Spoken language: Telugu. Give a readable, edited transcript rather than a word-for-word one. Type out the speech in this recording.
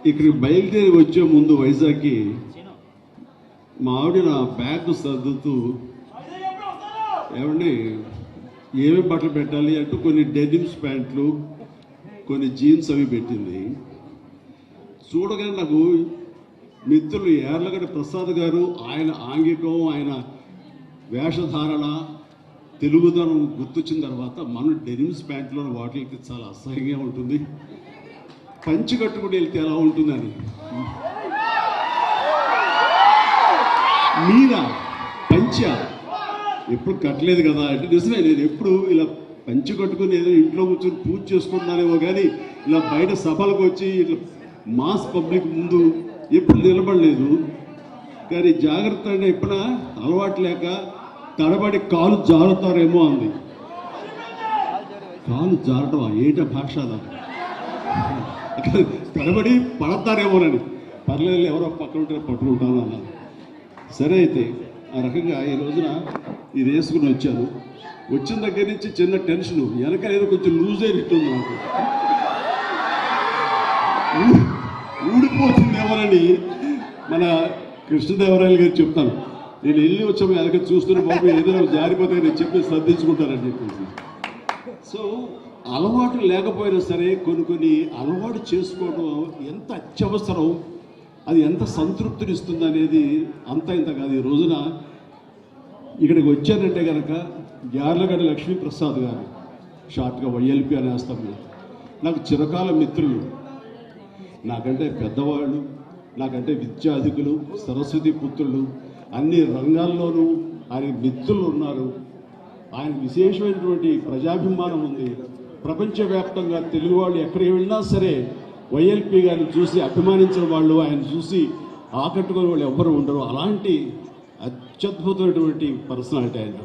ఇక్కడికి బయలుదేరి వచ్చే ముందు వైజాగ్కి మా ఆవిడ నా బ్యాగ్ సర్దుతూ ఏమండి ఏమేమి బట్టలు పెట్టాలి అంటూ కొన్ని డెనిమ్స్ ప్యాంట్లు కొన్ని జీన్స్ అవి పెట్టింది. చూడగానే నాకు మిత్రులు యార్లగడ్డ ప్రసాద్ గారు ఆయన ఆంగికం ఆయన వేషధారణ తెలుగుదనం గుర్తొచ్చిన తర్వాత మనం డెనిమ్స్ ప్యాంట్లో వాటికి చాలా అసహ్యంగా ఉంటుంది, పంచి కట్టుకుని వెళ్తే ఎలా ఉంటుందని. మీరా పంచా ఎప్పుడు కట్టలేదు కదా అంటే నిజమే, నేను ఎప్పుడు ఇలా పంచి కట్టుకుని ఏదో ఇంట్లో కూర్చొని పూజ చేసుకున్నానేమో కానీ ఇలా బయట సభలకు వచ్చి ఇట్లా మాస్ పబ్లిక్ ముందు ఎప్పుడు నిలబడలేదు. కానీ జాగ్రత్త అంటే ఎప్పుడైనా అలవాటు లేక తడబడి కాలు జారుతారేమో అంది. కాలు జారటం ఏంట భాష తడబడి పడతారేమోనని. పర్లేదు ఎవరో పక్కన ఉంటే పట్టుకుంటాను అన్నాను. సరే అయితే ఆ రకంగా ఈ రోజున ఇది వేసుకుని వచ్చాను. వచ్చిన దగ్గర నుంచి చిన్న టెన్షన్, వెనక ఏదో కొంచెం లూజ్ అయినట్టుంది నాకు, ఊడిపోతుందేమోనని మన కృష్ణదేవరాయలు గారు చెప్తాను. నేను వెళ్ళి వచ్చాము వెనక చూస్తున్న బాబు ఏదైనా జారిపోతే నేను చెప్పి శ్రద్ధించుకుంటానని చెప్పేసి. సో అలవాటు లేకపోయినా సరే కొన్ని అలవాటు చేసుకోవడం ఎంత అత్యవసరం, అది ఎంత సంతృప్తినిస్తుంది అనేది అంత ఇంత కాదు. ఈ రోజున ఇక్కడికి వచ్చానంటే కనుక యార్లగడ్డ లక్ష్మీప్రసాద్ గారు, షార్ట్గా వైఎల్పి అనేస్తాం, నాకు చిరకాల మిత్రులు, నాకంటే పెద్దవాళ్ళు, నాకంటే విద్యాధికులు, సరస్వతి పుత్రులు, అన్ని రంగాల్లోనూ ఆయన మిత్రులు ఉన్నారు. ఆయన విశేషమైనటువంటి ప్రజాభిమానం ఉంది. ప్రపంచవ్యాప్తంగా తెలుగు వాళ్ళు ఎక్కడికి వెళ్ళినా సరే వైఎల్పి గారిని చూసి అభిమానించిన వాళ్ళు, ఆయన చూసి ఆకట్టుకునే వాళ్ళు ఎవ్వరు ఉండరు. అలాంటి అత్యద్భుతమైనటువంటి పర్సనాలిటీ ఆయన.